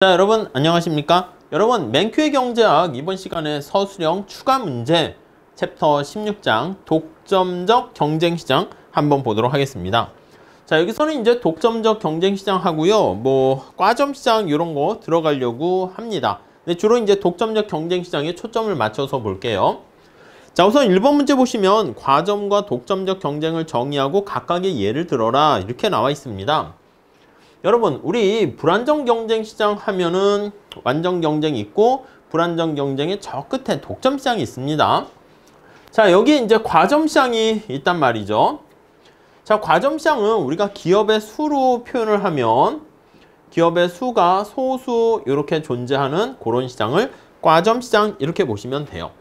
자, 여러분 안녕하십니까? 여러분 맨큐의 경제학 이번 시간에 서술형 추가 문제 챕터 16장 독점적 경쟁시장 한번 보도록 하겠습니다. 자, 여기서는 이제 독점적 경쟁시장 하고요, 뭐 과점시장 이런 거 들어가려고 합니다. 근데 주로 이제 독점적 경쟁시장에 초점을 맞춰서 볼게요. 자, 우선 1번 문제 보시면 과점과 독점적 경쟁을 정의하고 각각의 예를 들어라 이렇게 나와 있습니다. 여러분, 우리 불안정 경쟁 시장 하면은 완전 경쟁이 있고 불안정 경쟁의 저 끝에 독점 시장이 있습니다. 자, 여기 이제 과점 시장이 있단 말이죠. 자, 과점 시장은 우리가 기업의 수로 표현을 하면 기업의 수가 소수 이렇게 존재하는 그런 시장을 과점 시장 이렇게 보시면 돼요.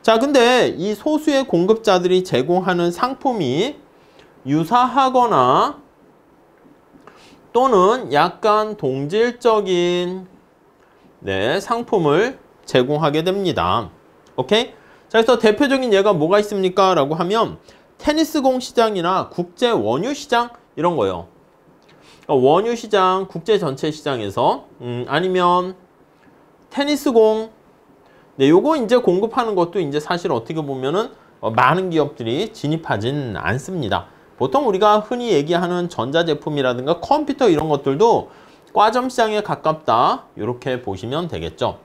자, 근데 이 소수의 공급자들이 제공하는 상품이 유사하거나 또는 약간 동질적인 상품을 제공하게 됩니다. 오케이? 자, 그래서 대표적인 예가 뭐가 있습니까? 라고 하면 테니스공 시장이나 국제 원유 시장 이런 거요. 원유 시장, 국제 전체 시장에서 아니면 테니스공 요거 이제 공급하는 것도 이제 사실 어떻게 보면은 많은 기업들이 진입하진 않습니다. 보통 우리가 흔히 얘기하는 전자제품이라든가 컴퓨터 이런 것들도 과점 시장에 가깝다 이렇게 보시면 되겠죠.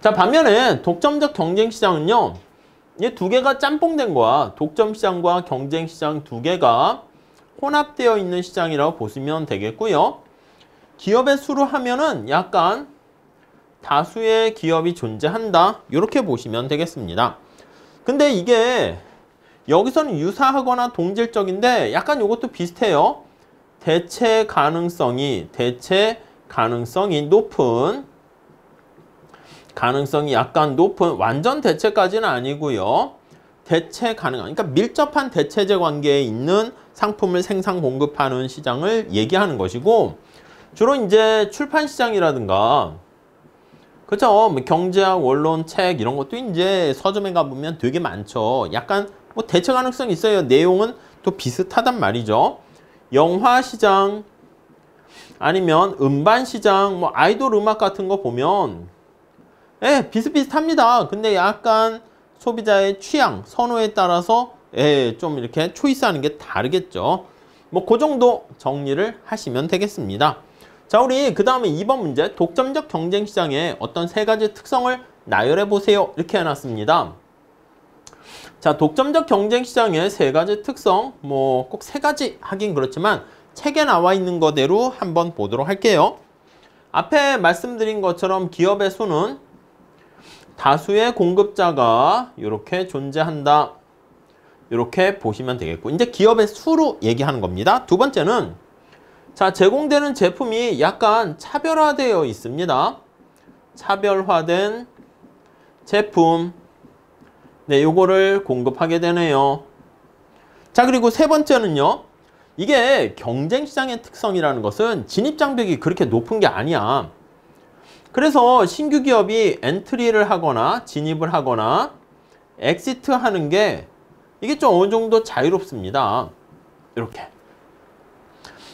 자, 반면에 독점적 경쟁 시장은요, 이 두 개가 짬뽕된 거야. 독점 시장과 경쟁 시장 두 개가 혼합되어 있는 시장이라고 보시면 되겠고요. 기업의 수로 하면은 약간 다수의 기업이 존재한다 이렇게 보시면 되겠습니다. 근데 이게 여기서는 유사하거나 동질적인데 약간 이것도 비슷해요. 대체 가능성이 높은, 가능성이 약간 높은, 완전 대체까지는 아니고요. 대체 가능한, 그러니까 밀접한 대체제 관계에 있는 상품을 생산 공급하는 시장을 얘기하는 것이고, 주로 이제 출판 시장이라든가 그렇죠. 뭐 경제학, 원론, 책 이런 것도 이제 서점에 가보면 되게 많죠. 약간 뭐 대체 가능성이 있어요. 내용은 또 비슷하단 말이죠. 영화 시장 아니면 음반 시장, 뭐 아이돌 음악 같은 거 보면 비슷비슷합니다. 근데 약간 소비자의 취향, 선호에 따라서 좀 이렇게 초이스하는 게 다르겠죠. 뭐 그 정도 정리를 하시면 되겠습니다. 자, 우리 그 다음에 2번 문제, 독점적 경쟁 시장의 어떤 세 가지 특성을 나열해 보세요 이렇게 해놨습니다. 자, 독점적 경쟁 시장의 세 가지 특성, 뭐 꼭 세 가지 하긴 그렇지만 책에 나와 있는 거대로 한번 보도록 할게요. 앞에 말씀드린 것처럼 기업의 수는 다수의 공급자가 이렇게 존재한다 이렇게 보시면 되겠고, 이제 기업의 수로 얘기하는 겁니다. 두 번째는 자, 제공되는 제품이 약간 차별화되어 있습니다. 차별화된 제품, 요거를 공급하게 되네요. 자, 그리고 세 번째는요, 이게 경쟁시장의 특성이라는 것은 진입장벽이 그렇게 높은 게 아니야. 그래서 신규 기업이 엔트리를 하거나 진입을 하거나 엑시트 하는 게 이게 좀 어느 정도 자유롭습니다. 이렇게.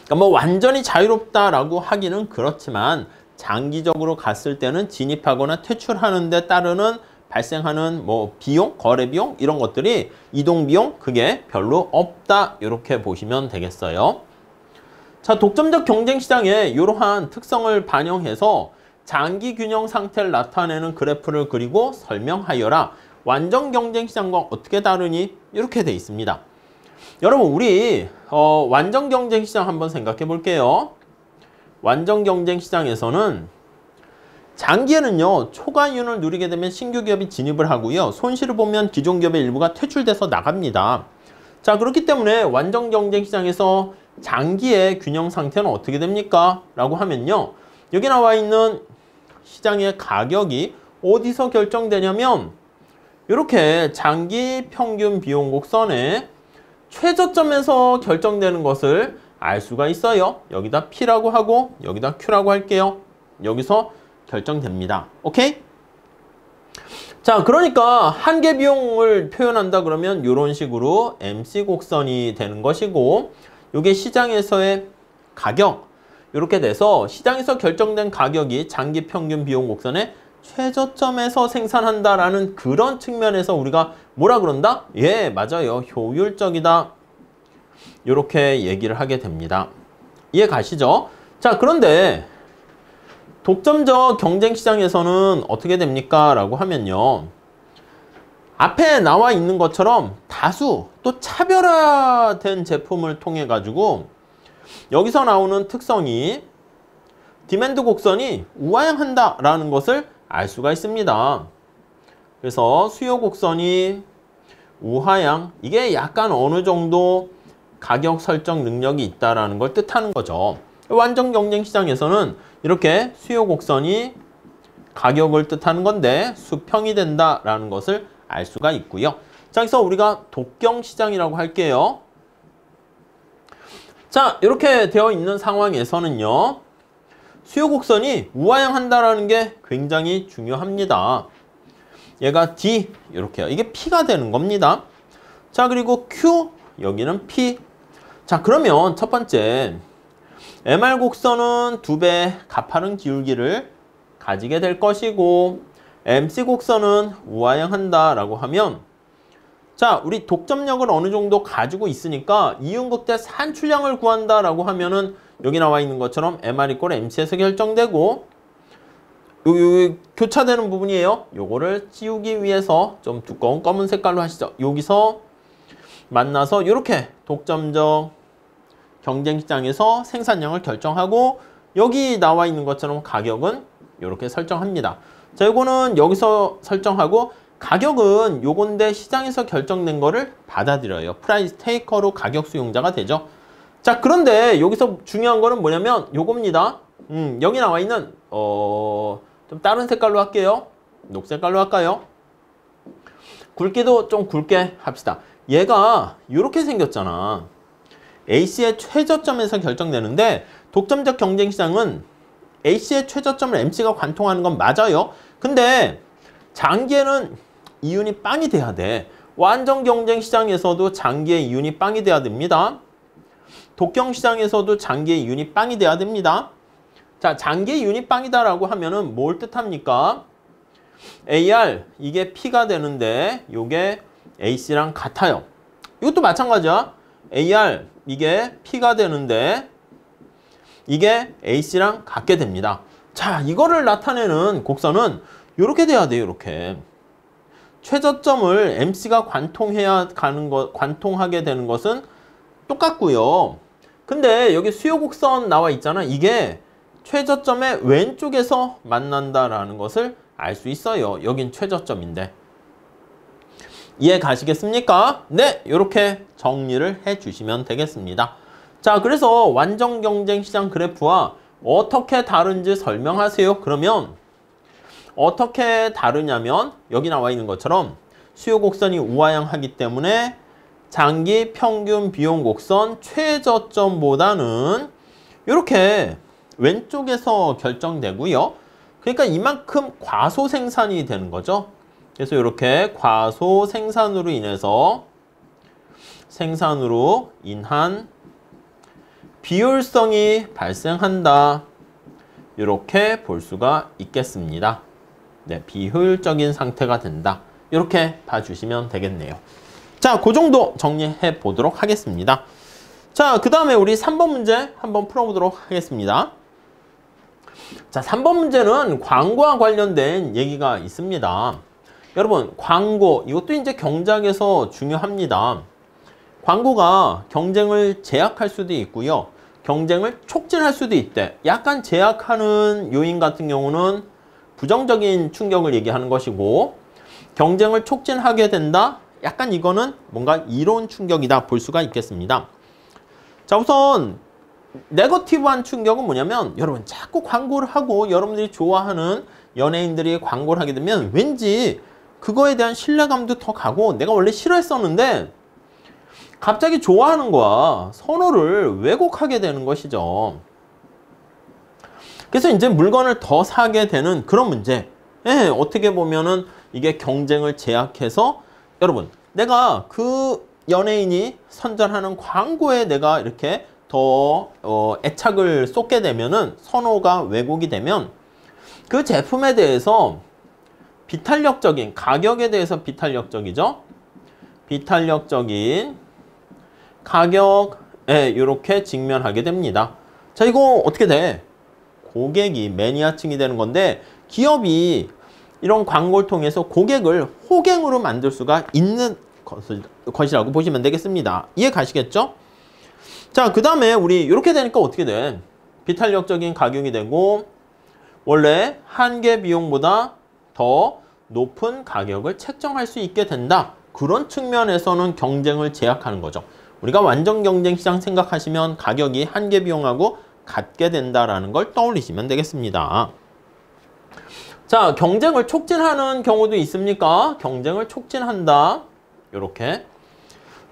그러니까 뭐 완전히 자유롭다라고 하기는 그렇지만 장기적으로 갔을 때는 진입하거나 퇴출하는 데 따르는 발생하는 뭐 비용, 거래 비용 이런 것들이 이동 비용 그게 별로 없다 이렇게 보시면 되겠어요. 자, 독점적 경쟁 시장에 이러한 특성을 반영해서 장기 균형 상태를 나타내는 그래프를 그리고 설명하여라. 완전 경쟁 시장과 어떻게 다르니? 이렇게 돼 있습니다. 여러분, 우리 완전 경쟁 시장 한번 생각해 볼게요. 완전 경쟁 시장에서는 장기에는요, 초과이윤을 누리게 되면 신규 기업이 진입을 하고요, 손실을 보면 기존 기업의 일부가 퇴출돼서 나갑니다. 자, 그렇기 때문에 완전 경쟁 시장에서 장기의 균형 상태는 어떻게 됩니까? 라고 하면요, 여기 나와 있는 시장의 가격이 어디서 결정되냐면 이렇게 장기 평균 비용 곡선에 최저점에서 결정되는 것을 알 수가 있어요. 여기다 P라고 하고 여기다 Q라고 할게요. 여기서 결정됩니다. 오케이? 자, 그러니까 한계 비용을 표현한다 그러면 이런 식으로 MC 곡선이 되는 것이고, 이게 시장에서의 가격, 이렇게 돼서 시장에서 결정된 가격이 장기 평균 비용 곡선의 최저점에서 생산한다라는 그런 측면에서 우리가 뭐라 그런다? 예, 맞아요. 효율적이다. 이렇게 얘기를 하게 됩니다. 이해 가시죠? 자, 그런데 독점적 경쟁시장에서는 어떻게 됩니까? 라고 하면요. 앞에 나와 있는 것처럼 다수 또 차별화된 제품을 통해 가지고 여기서 나오는 특성이 디맨드 곡선이 우하향한다 라는 것을 알 수가 있습니다. 그래서 수요 곡선이 우하향, 이게 약간 어느 정도 가격 설정 능력이 있다라는 걸 뜻하는 거죠. 완전 경쟁 시장에서는 이렇게 수요 곡선이 가격을 뜻하는 건데 수평이 된다라는 것을 알 수가 있고요. 자, 그래서 우리가 독경 시장이라고 할게요. 자, 이렇게 되어 있는 상황에서는요. 수요 곡선이 우하향한다라는 게 굉장히 중요합니다. 얘가 D 이렇게요. 이게 P가 되는 겁니다. 자, 그리고 Q 여기는 P. 자, 그러면 첫 번째 MR 곡선은 2배 가파른 기울기를 가지게 될 것이고 MC 곡선은 우하향한다라고 하면 자, 우리 독점력을 어느 정도 가지고 있으니까 이윤극대 산출량을 구한다라고 하면은 여기 나와 있는 것처럼 MR 이꼴 MC에서 결정되고 요 교차되는 부분이에요. 요거를 찌우기 위해서 좀 두꺼운 검은 색깔로 하시죠. 여기서 만나서 이렇게 독점적 경쟁시장에서 생산량을 결정하고 여기 나와 있는 것처럼 가격은 이렇게 설정합니다. 자, 요거는 여기서 설정하고 가격은 요건데 시장에서 결정된 거를 받아들여요. 프라이스 테이커로 가격 수용자가 되죠. 자, 그런데 여기서 중요한 거는 뭐냐면 요겁니다. 여기 나와 있는 좀 다른 색깔로 할게요. 녹색깔로 할까요? 굵기도 좀 굵게 합시다. 얘가 이렇게 생겼잖아. AC의 최저점에서 결정되는데 독점적 경쟁시장은 AC의 최저점을 MC가 관통하는 건 맞아요. 근데 장기에는 이윤이 빵이 돼야 돼. 완전 경쟁시장에서도 장기의 이윤이 빵이 돼야 됩니다. 독경시장에서도 장기의 이윤이 빵이 돼야 됩니다. 자, 장기의 이윤이 빵이다라고 하면은 뭘 뜻합니까? AR 이게 P가 되는데 이게 AC랑 같아요. 이것도 마찬가지야. AR 이게 P가 되는데 이게 AC랑 같게 됩니다. 자, 이거를 나타내는 곡선은 이렇게 돼야 돼요. 이렇게 최저점을 MC가 관통하게 되는 것은 똑같고요. 근데 여기 수요 곡선 나와 있잖아. 이게 최저점의 왼쪽에서 만난다라는 것을 알 수 있어요. 여긴 최저점인데. 이해 가시겠습니까? 네, 이렇게 정리를 해 주시면 되겠습니다. 자, 그래서 완전 경쟁 시장 그래프와 어떻게 다른지 설명하세요. 그러면 어떻게 다르냐면 여기 나와 있는 것처럼 수요 곡선이 우하향하기 때문에 장기 평균 비용 곡선 최저점보다는 이렇게 왼쪽에서 결정되고요. 그러니까 이만큼 과소 생산이 되는 거죠. 그래서 이렇게 과소 생산으로 인한 비효율성이 발생한다. 이렇게 볼 수가 있겠습니다. 네, 비효율적인 상태가 된다. 이렇게 봐주시면 되겠네요. 자, 그 정도 정리해 보도록 하겠습니다. 자, 그 다음에 우리 3번 문제 한번 풀어보도록 하겠습니다. 자, 3번 문제는 광고와 관련된 얘기가 있습니다. 여러분, 광고, 이것도 이제 경제학에서 중요합니다. 광고가 경쟁을 제약할 수도 있고요. 경쟁을 촉진할 수도 있대. 약간 제약하는 요인 같은 경우는 부정적인 충격을 얘기하는 것이고, 경쟁을 촉진하게 된다? 약간 이거는 뭔가 이론 충격이다 볼 수가 있겠습니다. 자, 우선 네거티브한 충격은 뭐냐면 여러분 자꾸 광고를 하고 여러분들이 좋아하는 연예인들이 광고를 하게 되면 왠지 그거에 대한 신뢰감도 더 가고 내가 원래 싫어했었는데 갑자기 좋아하는 거야. 선호를 왜곡하게 되는 것이죠. 그래서 이제 물건을 더 사게 되는 그런 문제. 예, 어떻게 보면은 이게 경쟁을 제약해서 여러분 내가 그 연예인이 선전하는 광고에 내가 이렇게 더 애착을 쏟게 되면은 선호가 왜곡이 되면 그 제품에 대해서 비탄력적인 가격에 대해서 비탄력적이죠. 비탄력적인 가격에 이렇게 직면하게 됩니다. 자, 이거 어떻게 돼? 고객이 매니아층이 되는 건데 기업이 이런 광고를 통해서 고객을 호갱으로 만들 수가 있는 것이라고 보시면 되겠습니다. 이해 가시겠죠? 자, 그 다음에 우리 이렇게 되니까 어떻게 돼? 비탄력적인 가격이 되고 원래 한계 비용보다 더 높은 가격을 책정할 수 있게 된다. 그런 측면에서는 경쟁을 제약하는 거죠. 우리가 완전 경쟁 시장 생각하시면 가격이 한계 비용하고 같게 된다라는 걸 떠올리시면 되겠습니다. 자, 경쟁을 촉진하는 경우도 있습니까? 경쟁을 촉진한다. 이렇게.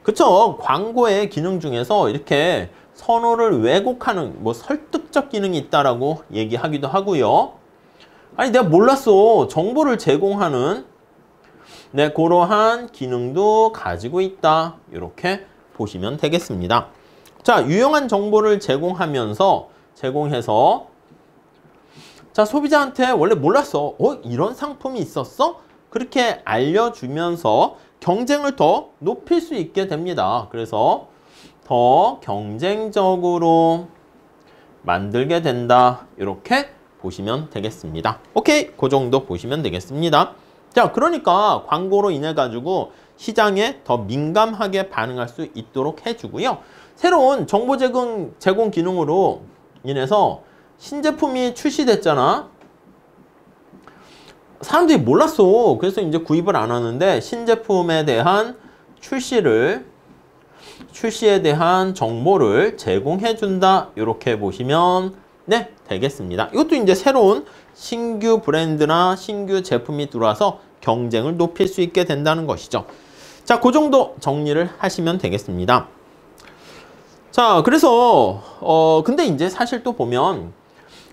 그쵸? 광고의 기능 중에서 이렇게 선호를 왜곡하는 뭐 설득적 기능이 있다라고 얘기하기도 하고요. 아니, 내가 몰랐어. 정보를 제공하는 네, 그러한 기능도 가지고 있다. 이렇게 보시면 되겠습니다. 자, 유용한 정보를 제공해서 자, 소비자한테 원래 몰랐어. 이런 상품이 있었어? 그렇게 알려주면서 경쟁을 더 높일 수 있게 됩니다. 그래서 더 경쟁적으로 만들게 된다. 이렇게 보시면 되겠습니다. 오케이, 그 정도 보시면 되겠습니다. 자, 그러니까 광고로 인해 가지고 시장에 더 민감하게 반응할 수 있도록 해주고요. 새로운 정보 제공 기능으로 인해서 신제품이 출시됐잖아. 사람들이 몰랐어. 그래서 이제 구입을 안 하는데 신제품에 대한 출시에 대한 정보를 제공해 준다. 이렇게 보시면 네, 되겠습니다. 이것도 이제 새로운 신규 브랜드나 신규 제품이 들어와서 경쟁을 높일 수 있게 된다는 것이죠. 자, 그 정도 정리를 하시면 되겠습니다. 자, 그래서 근데 이제 사실 또 보면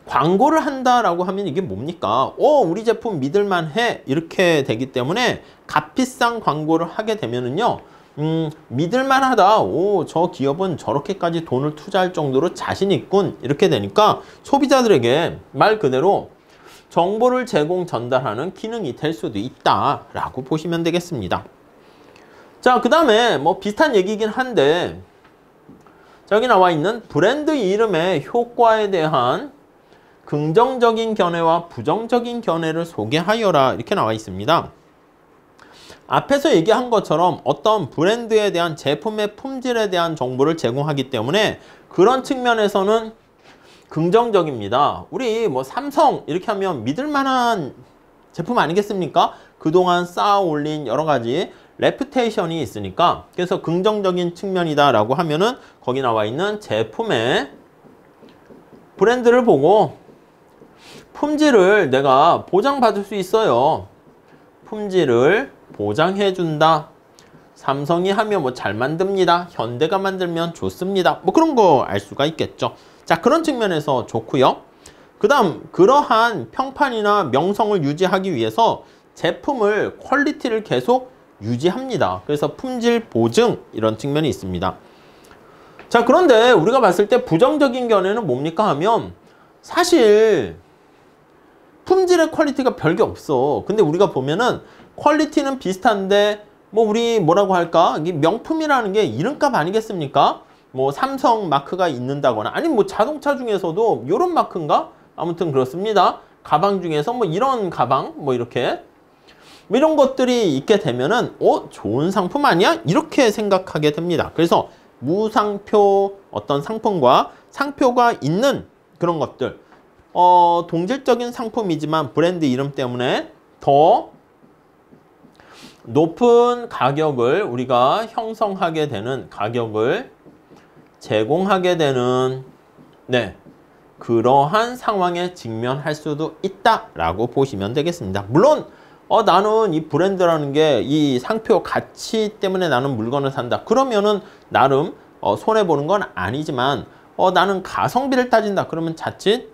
광고를 한다라고 하면 이게 뭡니까? 우리 제품 믿을만해 이렇게 되기 때문에 값비싼 광고를 하게 되면은요, 믿을만하다. 저 기업은 저렇게까지 돈을 투자할 정도로 자신 있군. 이렇게 되니까 소비자들에게 말 그대로 정보를 전달하는 기능이 될 수도 있다라고 보시면 되겠습니다. 자, 그 다음에 뭐 비슷한 얘기긴 한데, 자, 여기 나와 있는 브랜드 이름의 효과에 대한 긍정적인 견해와 부정적인 견해를 소개하여라. 이렇게 나와 있습니다. 앞에서 얘기한 것처럼 어떤 브랜드에 대한 제품의 품질에 대한 정보를 제공하기 때문에 그런 측면에서는 긍정적입니다. 우리 뭐 삼성 이렇게 하면 믿을 만한 제품 아니겠습니까? 그동안 쌓아 올린 여러 가지 레퓨테이션이 있으니까, 그래서 긍정적인 측면이다 라고 하면은 거기 나와 있는 제품의 브랜드를 보고 품질을 내가 보장받을 수 있어요. 품질을 보장해준다. 삼성이 하면 뭐 잘 만듭니다. 현대가 만들면 좋습니다. 뭐 그런 거 알 수가 있겠죠. 자, 그런 측면에서 좋고요. 그 다음, 그러한 평판이나 명성을 유지하기 위해서 제품을 퀄리티를 계속 유지합니다. 그래서 품질 보증 이런 측면이 있습니다. 자, 그런데 우리가 봤을 때 부정적인 견해는 뭡니까 하면 사실 품질의 퀄리티가 별게 없어. 근데 우리가 보면은 퀄리티는 비슷한데 뭐 우리 뭐라고 할까? 이 명품이라는 게 이름값 아니겠습니까? 뭐 삼성 마크가 있는다거나 아니면 뭐 자동차 중에서도 이런 마크인가? 아무튼 그렇습니다. 가방 중에서 뭐 이런 가방 뭐 이렇게 이런 것들이 있게 되면은 좋은 상품 아니야? 이렇게 생각하게 됩니다. 그래서 무상표 어떤 상품과 상표가 있는 그런 것들, 동질적인 상품이지만 브랜드 이름 때문에 더 높은 가격을 우리가 형성하게 되는, 가격을 제공하게 되는 네, 그러한 상황에 직면할 수도 있다라고 보시면 되겠습니다. 물론 나는 이 브랜드라는 게 이 상표 가치 때문에 나는 물건을 산다. 그러면은 나름 손해보는 건 아니지만 나는 가성비를 따진다. 그러면 자칫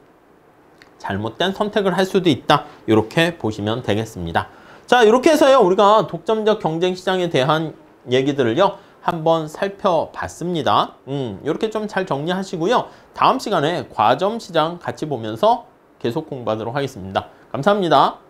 잘못된 선택을 할 수도 있다. 이렇게 보시면 되겠습니다. 자, 이렇게 해서요, 우리가 독점적 경쟁 시장에 대한 얘기들을요, 한번 살펴봤습니다. 이렇게 좀 잘 정리하시고요. 다음 시간에 과점 시장 같이 보면서 계속 공부하도록 하겠습니다. 감사합니다.